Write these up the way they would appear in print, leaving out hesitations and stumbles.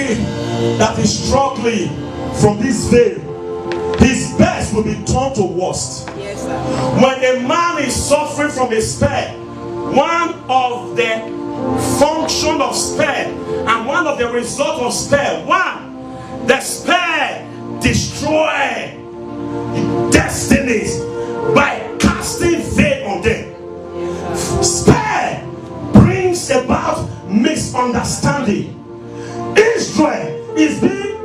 Anybody that is struggling from this veil, his best will be turned to worst. Yes, sir. When a man is suffering from a spell, one of the function of spell and one of the result of spell, one, the spell destroy destinies by casting veil on them. Spell brings about misunderstanding. Israel is being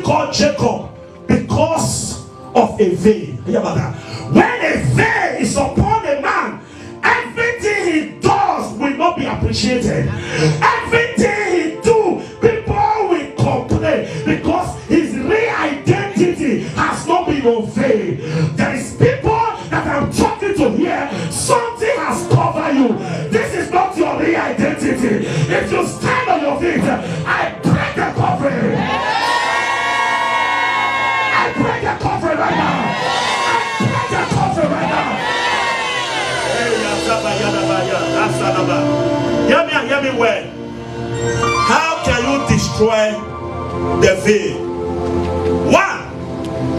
called Jacob because of a veil. When a veil is upon a man, everything he does will not be appreciated. Everything he do, people will complain because his real identity has not been unveiled. There is people that I'm talking to here, something has covered you. This is not your real identity. If you stand on your feet, I break the covering. I break the covering right now. I break the covering right now. Hear me well. How can you destroy the veil? One,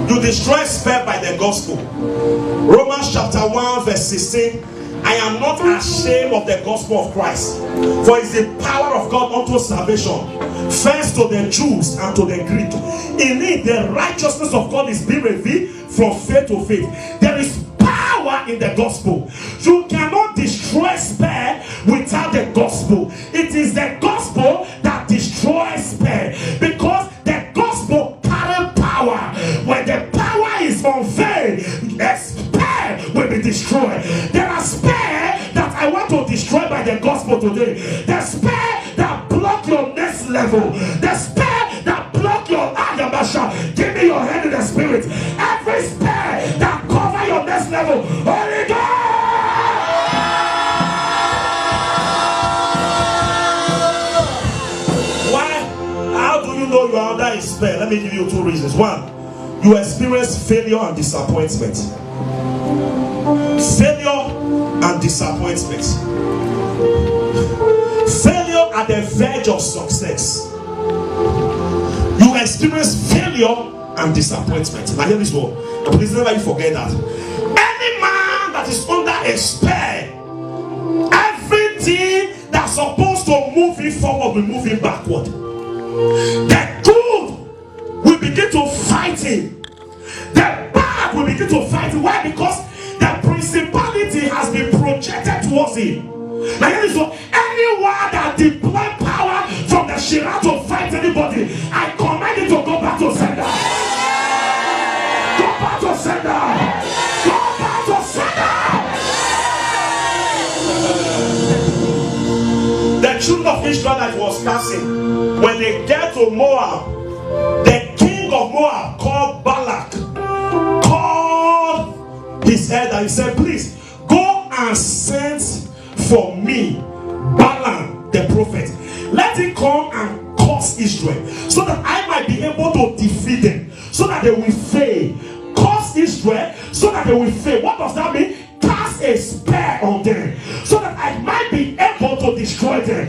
you destroy spell by the gospel. Romans chapter 1 verse 16. I am not ashamed of the gospel of Christ, for it's the power of God unto salvation, first to the Jews and to the Greek. In it, the righteousness of God is being revealed from faith to faith. There is power in the gospel. You cannot destroy spell without the gospel. It is the gospel that destroys spell, because the gospel carries power. When the power is unveiled, a spell will be destroyed. There are spells that I want to destroy by the gospel today. The spell that block your next level. The spell that block your Adabasha. Give me your hand in the spirit. Every spell that cover your next level. Holy God! Why? How do you know you are under a spell? Let me give you two reasons. One, you experience failure and disappointment. Failure and disappointment. Failure at the verge of success. You experience failure and disappointment. Now hear this word. Please never you forget that. Any man that is under a spell, everything that's supposed to move him forward will move him backward. The good will begin to fight him. The bad will begin to fight him. Why? Because the principality has been projected towards him. Now hear this one. Anyone that deploy power from the Shira to fight anybody, I command him to go back to sender. Go back to sender. Go back to sender. The children of Israel that was passing, when they get to Moab, the king of Moab called Balak called his head and he said, please go and send for me Balaam the prophet. Let him come and curse Israel so that I might be able to defeat them, so that they will fail. Curse Israel so that they will fail. What does that mean? Cast a spell on them so that I might be able to destroy them.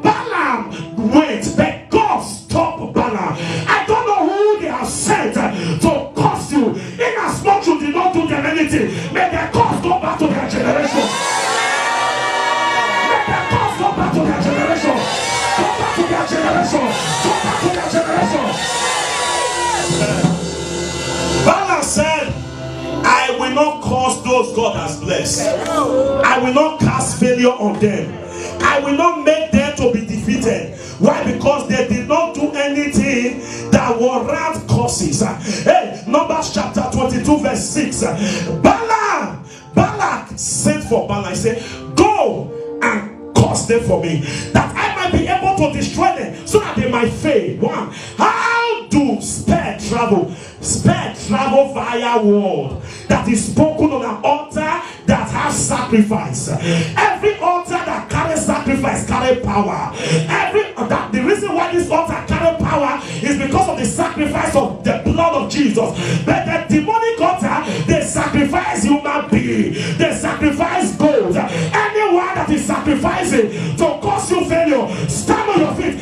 Balaam went, but God stopped Balaam. I don't know who they have sent to curse you. In as much you did not do them anything, may their curse go back to their generation. May their curse go back to their generation. Go back to their generation. Go back to their generation. Balaam said, I will not curse those God has blessed. I will not cast failure on them. I will not make them to be defeated. Why? Because they did not do anything that warrant curses. Hey, Numbers chapter 22 verse 6. Balak sent for Balaam. He said, go and curse them for me, that I might be able to destroy them, so that they might fail. One, how do spare travel? Spare travel via word that is spoken on an altar that has sacrifice. Every altar that carries sacrifice carries power. The reason why this altar carries power is because of the sacrifice of the blood of Jesus. But the demonic altar, they sacrifice human being, they sacrifice gold. Anyone that is sacrificing to cause you failure, stand on your feet.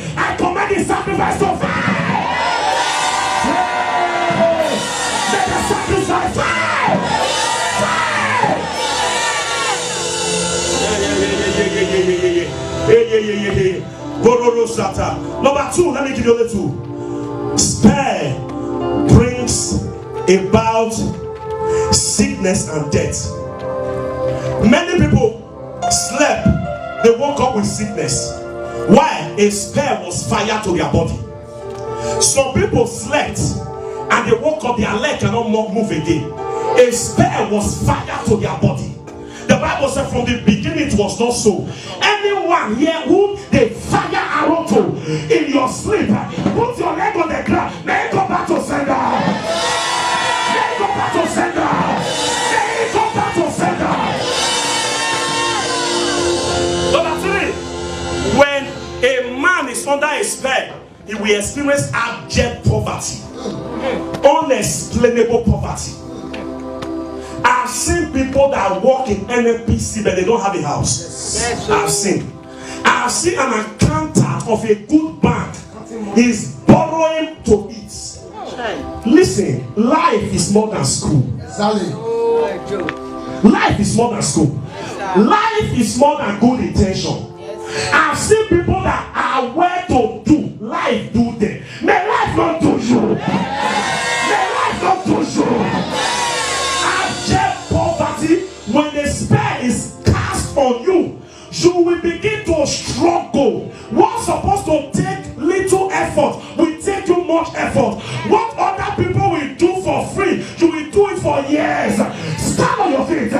Number two, let me give you the two. Spare brings about sickness and death. Many people slept, they woke up with sickness. Why? A spare was fire to their body. Some people slept and they woke up, their leg cannot move again. A spare was fire to their body. The Bible said from the beginning it was not so. Anyone here who they fire arrow to in your sleep, put your leg on the ground. May it go back to sender. May it go back to sender. May it go back to sender. Number three, when a man is under a spell, he will experience abject poverty, unexplainable poverty. I've seen people that work in NNPC but they don't have a house. I've seen an accountant of a good bank is borrowing to eat. Listen, life is more than school. Life is more than school. Life is more than good intention. I've seen people that are well to do. Life do them. May life not do you. May life not do you. Abject poverty, when the spell is cast on you, you will begin to struggle. What's supposed to take little effort will take you much effort. What other people will do for free, you will do it for years. Stand on your feet.